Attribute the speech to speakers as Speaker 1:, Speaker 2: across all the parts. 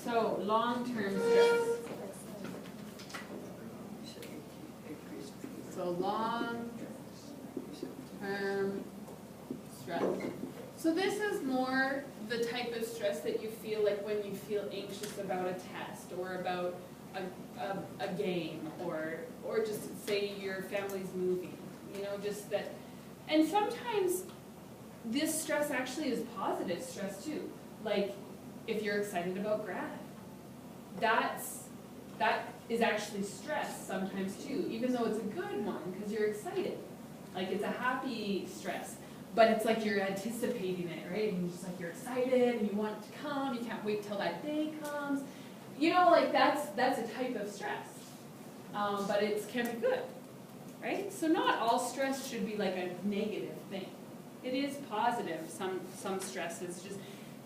Speaker 1: so long-term stress. So long-term stress. So this is more the type of stress that you feel like when you feel anxious about a test or about a game or just say your family's moving, you know, just that. And sometimes this stress actually is positive stress too. Like if you're excited about grad, that is actually stress sometimes too, even though it's a good one because you're excited. Like it's a happy stress, but it's like you're anticipating it, right? And just like you're excited and you want it to come, you can't wait till that day comes. You know, like that's a type of stress, but it can be good, right? So not all stress should be like a negative thing. It is positive, some stress is just,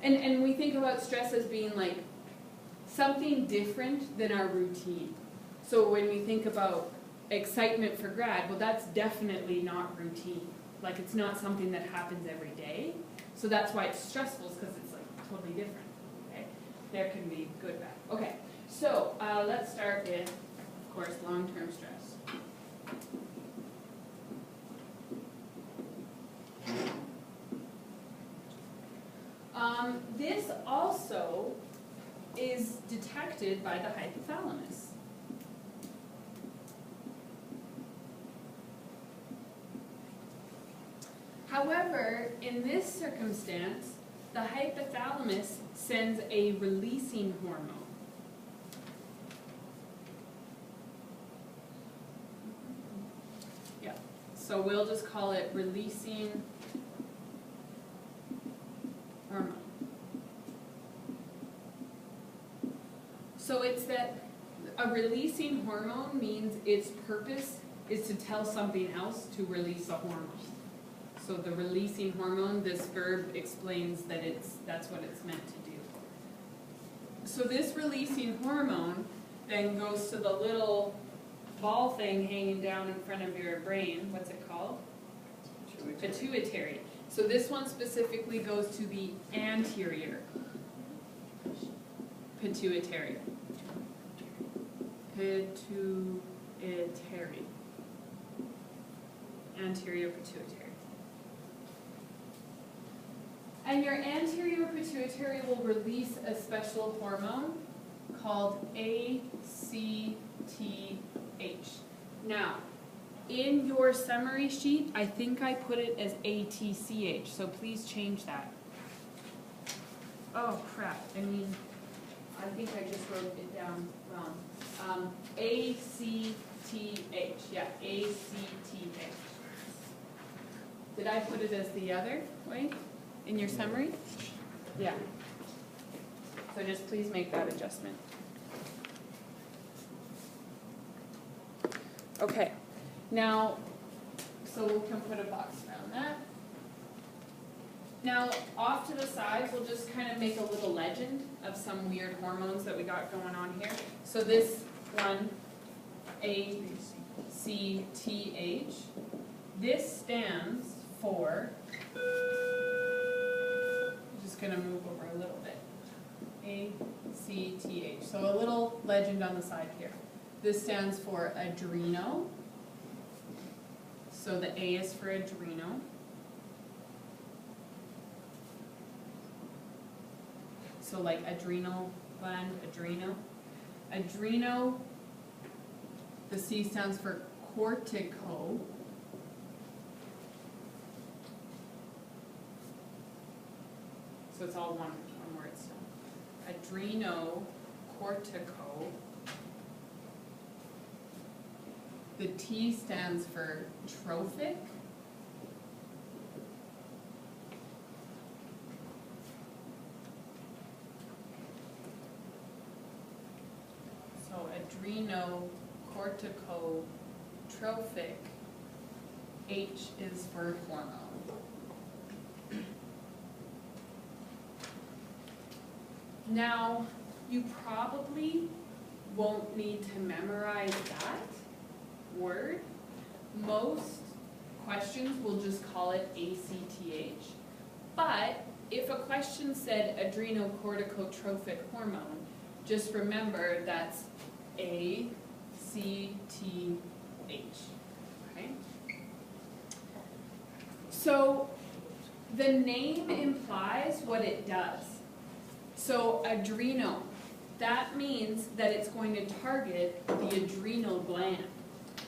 Speaker 1: and we think about stress as being like something different than our routine. So when we think about excitement for grad, well that's definitely not routine. Like it's not something that happens every day. So that's why it's stressful, because it's like totally different. Okay? There can be good, bad. Okay, so let's start with, of course, long-term stress. This also is detected by the hypothalamus. However, in this circumstance, the hypothalamus sends a releasing hormone. Yeah, so we'll just call it releasing hormone. So it's that a releasing hormone means its purpose is to tell something else to release a hormone. So the releasing hormone, this verb explains that that's what it's meant to do. So this releasing hormone then goes to the little ball thing hanging down in front of your brain. What's it called? Pituitary. So this one specifically goes to the anterior pituitary. Pituitary. Anterior pituitary. And your anterior pituitary will release a special hormone called ACTH. Now, in your summary sheet, I think I put it as ATCH, so please change that. Oh crap, I think I just wrote it down wrong. ACTH, yeah, ACTH. Did I put it as the other way in your summary? Yeah. So just please make that adjustment. Okay, now, so we can put a box around that. Now, off to the sides, we'll just kind of make a little legend of some weird hormones that we got going on here. So this one, ACTH, this stands for, I'm just going to move over a little bit, ACTH. So a little legend on the side here. This stands for adreno. So the A is for adreno. So like adrenal gland, adreno. Adreno, the C stands for cortico. So it's all one word still. Adrenocortico. The T stands for trophic. So adrenocorticotrophic. H is for hormone. Now, you probably won't need to memorize that word. Most questions will just call it ACTH. But if a question said adrenocorticotrophic hormone, just remember that's ACTH, okay? So the name implies what it does. So adrenal, that means that it's going to target the adrenal gland.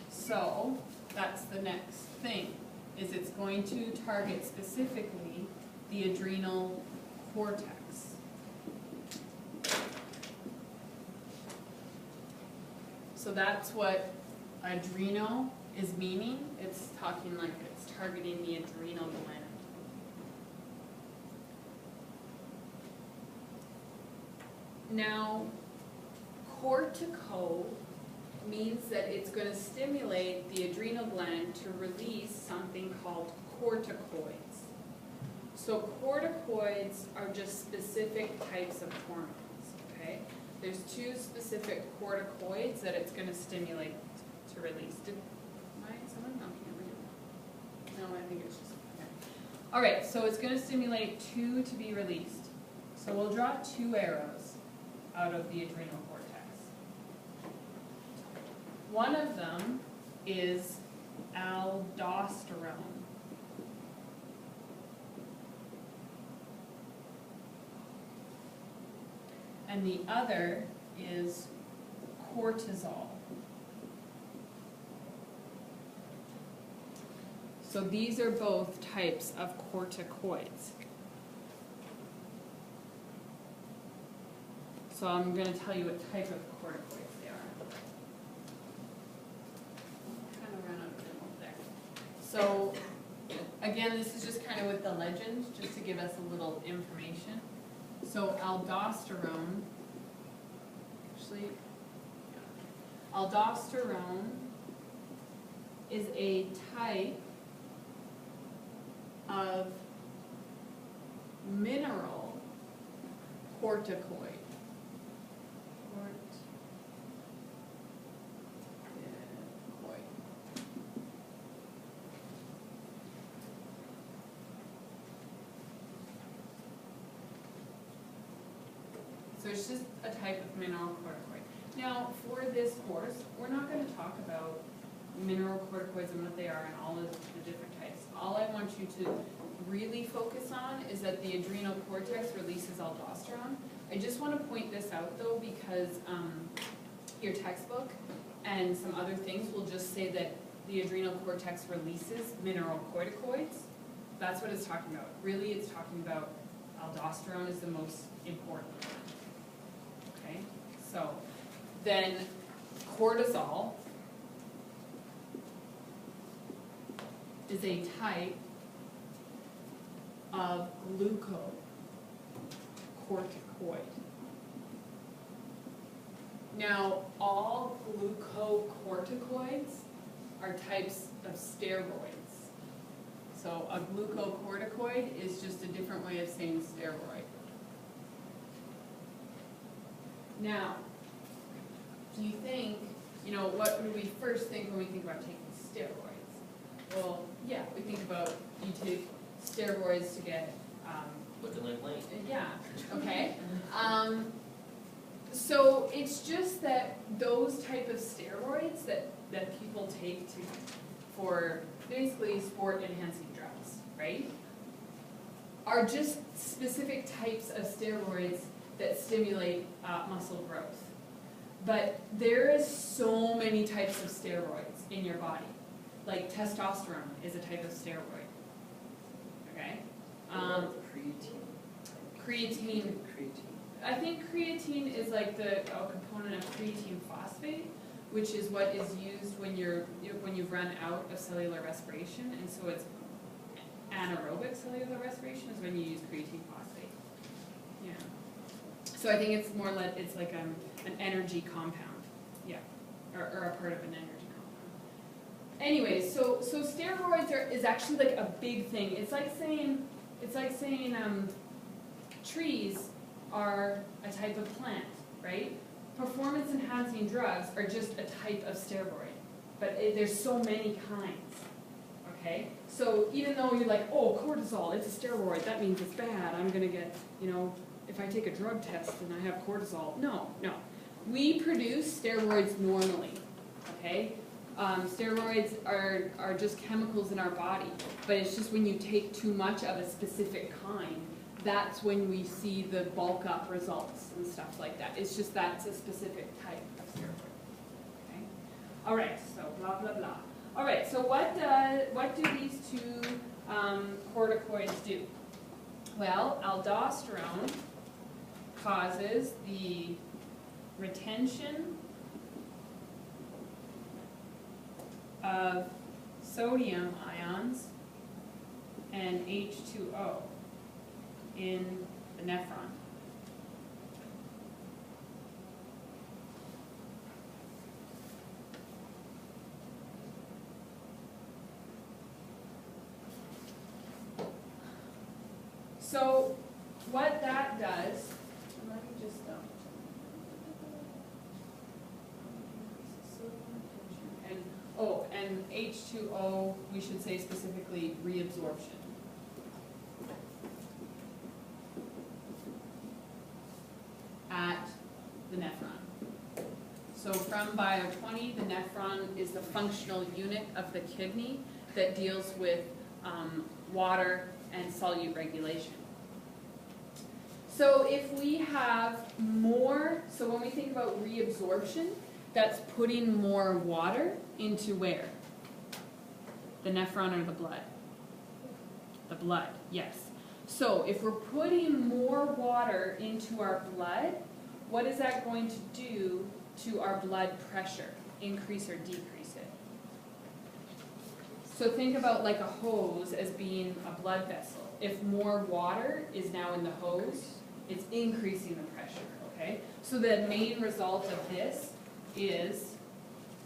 Speaker 1: So that's the next thing, is it's going to target specifically the adrenal cortex. So that's what adrenal is meaning. It's talking like it's targeting the adrenal gland. Now, cortico means that it's going to stimulate the adrenal gland to release something called corticoids. So corticoids are just specific types of hormones, okay? There's two specific corticoids that it's going to stimulate to release. Someone? No, can't read it. No, I think it's just, okay. All right, so it's going to stimulate two to be released. So we'll draw two arrows out of the adrenal cortex. One of them is aldosterone. And the other is cortisol. So these are both types of corticoids. So I'm going to tell you what type of corticoids they are. Kind of ran out of them over there. So again, this is just kind of with the legend, just to give us a little information. So aldosterone, aldosterone is a type of mineral corticoid. So it's just a type of mineral corticoid. Now, for this course, we're not going to talk about mineral corticoids and what they are and all of the different types. All I want you to really focus on is that the adrenal cortex releases aldosterone. I just want to point this out, though, because your textbook and some other things will just say that the adrenal cortex releases mineral corticoids. That's what it's talking about. Really, it's talking about aldosterone is the most important one. Okay, so then cortisol is a type of glucocorticoid. Now, all glucocorticoids are types of steroids. So a glucocorticoid is just a different way of saying steroid. Now, do you think, what do we first think when we think about taking steroids? Well, yeah, we think about you take steroids to get...
Speaker 2: looking like Lane.
Speaker 1: Yeah, okay. So it's just that those type of steroids that people take for basically sport-enhancing drugs, right, are just specific types of steroids that stimulate muscle growth. But there is so many types of steroids in your body. Like testosterone is a type of steroid. Okay? Creatine. I think creatine is like a component of creatine phosphate, which is what is used when you've run out of cellular respiration, and so it's anaerobic cellular respiration is when you use creatine phosphate. Yeah. So I think it's more like it's like an energy compound. Yeah. Or a part of an energy compound. Anyways, so steroids is actually like a big thing. It's like saying trees are a type of plant, right? Performance enhancing drugs are just a type of steroid, but there's so many kinds, okay? So even though you're like, oh, cortisol, it's a steroid, that means it's bad, I'm gonna get, if I take a drug test and I have cortisol. No. We produce steroids normally, okay? Steroids are just chemicals in our body, but it's just when you take too much of a specific kind, that's when we see the bulk up results and stuff like that. It's just that's a specific type of steroid. Okay? All right, so blah, blah, blah. All right, so what do these two corticoids do? Well, aldosterone causes the retention of sodium ions and H2O in the nephron. So what that does, let me just and H2O, we should say specifically reabsorption. At the nephron. So from Bio 20, the nephron is the functional unit of the kidney that deals with water and solute regulation. So if we have more, so when we think about reabsorption, that's putting more water into where? The nephron or the blood? The blood, yes. So if we're putting more water into our blood, what is that going to do to our blood pressure? Increase or decrease it? So think about like a hose as being a blood vessel. If more water is now in the hose, it's increasing the pressure, okay? So the main result of this is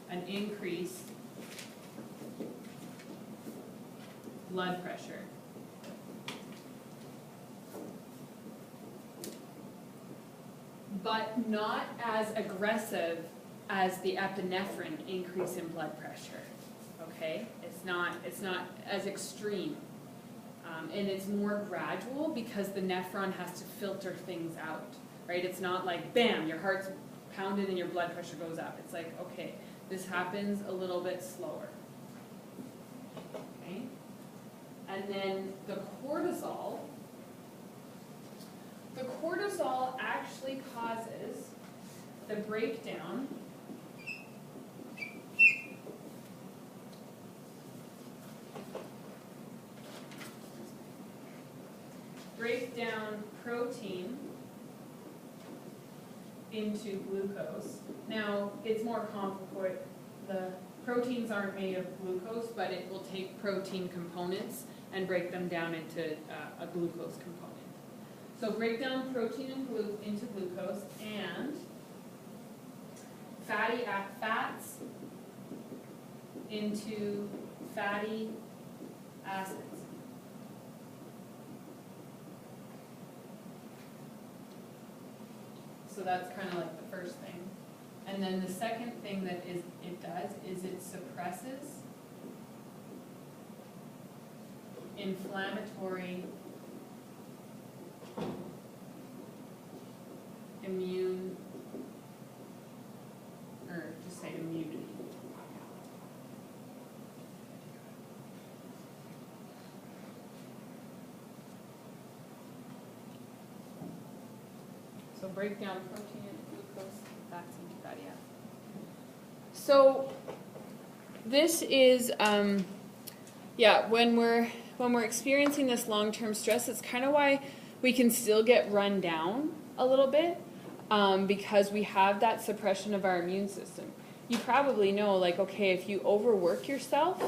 Speaker 1: an increased blood pressure. But not as aggressive as the epinephrine increase in blood pressure, okay? It's not as extreme. And it's more gradual because the nephron has to filter things out, right? It's not like, bam, your heart's pounded and your blood pressure goes up. It's like, okay, this happens a little bit slower, okay? And then the cortisol actually causes the breakdown protein into glucose. Now, it's more complicated. The proteins aren't made of glucose, but it will take protein components and break them down into a glucose component. So break down protein into glucose and fats into fatty acids. So that's kind of like the first thing. And then the second thing that it does is it suppresses inflammatory immune, or just say immunity. So break down protein into glucose, fats into fatty acids. So this is, when we're experiencing this long-term stress, it's kind of why we can still get run down a little bit because we have that suppression of our immune system. You probably know, like, okay, if you overwork yourself,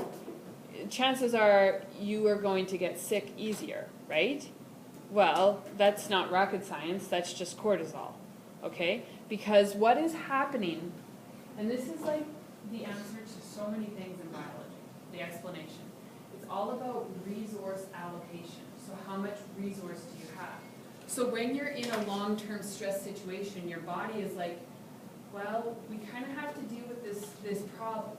Speaker 1: chances are you are going to get sick easier, right? Well, that's not rocket science, that's just cortisol, okay? Because what is happening, and this is like the answer to so many things in biology, the explanation. It's all about resource allocation. So how much resource do you have? So when you're in a long-term stress situation, your body is like, well, we kind of have to deal with this problem.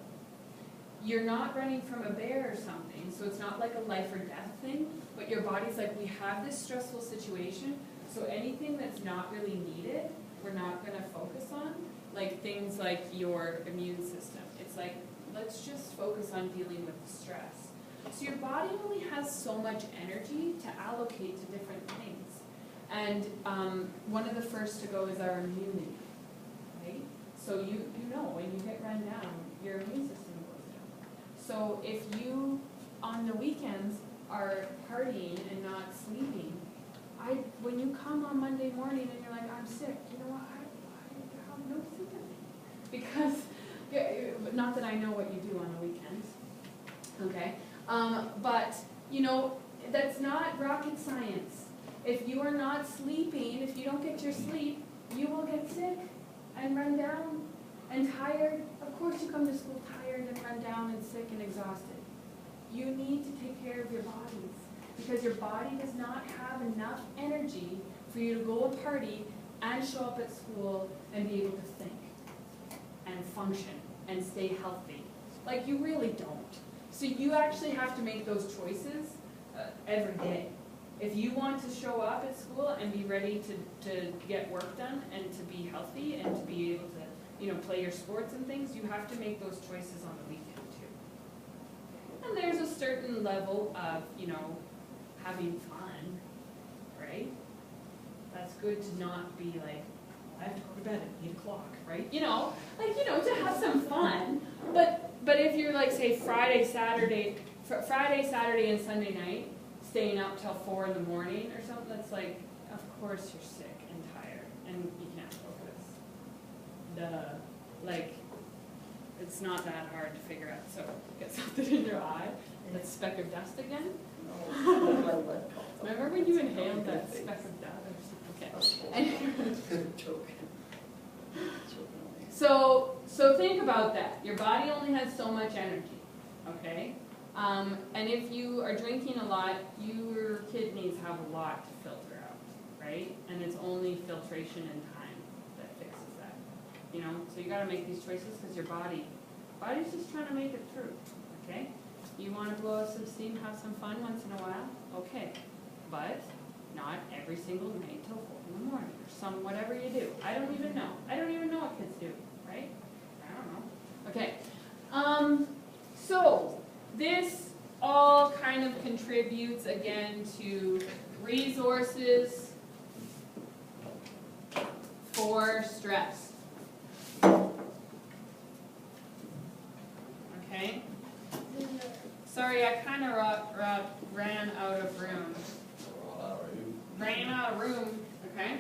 Speaker 1: You're not running from a bear or something, so it's not like a life or death thing, but your body's like, we have this stressful situation, So anything that's not really needed, we're not gonna focus on, like things like your immune system. It's like, let's just focus on dealing with the stress. So your body only has so much energy to allocate to different things. And one of the first to go is our immunity, right? So you know when you get run down, your immune system goes down. So if you, on the weekends, are partying and not sleeping, when you come on Monday morning and you're like, I'm sick, you know what, I have no sympathy. Because, not that I know what you do on the weekends, okay? But, you know, that's not rocket science. If you are not sleeping, if you don't get your sleep, you will get sick and run down and tired. Of course you come to school tired and run down and sick and exhausted. You need to take care of your bodies because your body does not have enough energy for you to go a party and show up at school and be able to think and function and stay healthy. Like, you really don't. So you actually have to make those choices every day. If you want to show up at school and be ready to get work done and to be healthy and to be able to, you know, play your sports and things, you have to make those choices on the weekend too. And there's a certain level of, you know, having fun, right? That's good to not be like, I have to go to bed at 8 o'clock, right? You know, like, you know, to have some fun. But if you're like, say, Friday, Saturday, and Sunday night, staying up till 4 in the morning or something, that's like, of course you're sick and tired and you can't focus. Duh. Like, it's not that hard to figure out. So, get something in your eye, that speck of dust again. Remember when you inhaled that speck of dust? Okay. So think about that. Your body only has so much energy, okay? And if you are drinking a lot, your kidneys have a lot to filter out, right? And it's only filtration and time that fixes that, you know? So you gotta make these choices because your body's just trying to make it through, okay? You wanna blow out some steam, have some fun once in a while? Okay, but not every single night till 4 in the morning or whatever you do. I don't even know. I don't even know what kids do, right? I don't know. Okay, so this all kind of contributes again to resources for stress. Okay? Sorry, I kind of ran out of room. Ran out of room, okay?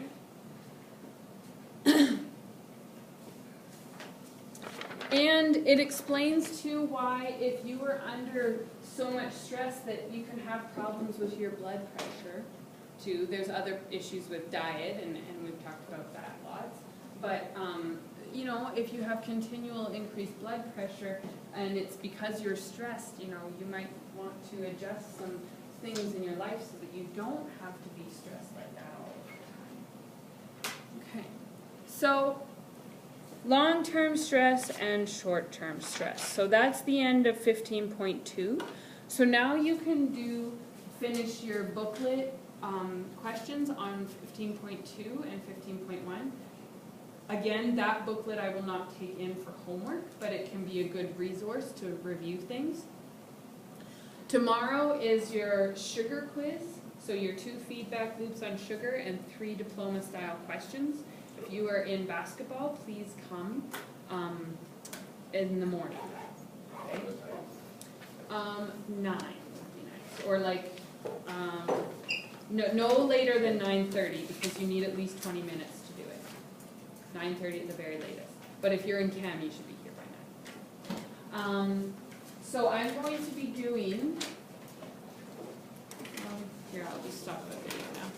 Speaker 1: And it explains too why if you are under so much stress that you can have problems with your blood pressure too. There's other issues with diet and we've talked about that lots. But you know, if you have continual increased blood pressure and it's because you're stressed, you know, you might want to adjust some things in your life so that you don't have to be stressed like that all the time. Okay, so long-term stress and short-term stress. So that's the end of 15.2. So now you can finish your booklet questions on 15.2 and 15.1. Again, that booklet I will not take in for homework, but it can be a good resource to review things. Tomorrow is your sugar quiz, so your 2 feedback loops on sugar and 3 diploma-style questions. If you are in basketball, please come in the morning. Okay? 9 would be nice, or like no later than 9:30 because you need at least 20 minutes to do it. 9:30 at the very latest. But if you're in Chem, you should be here by 9. So I'm going to be doing, here, I'll just stop the video now.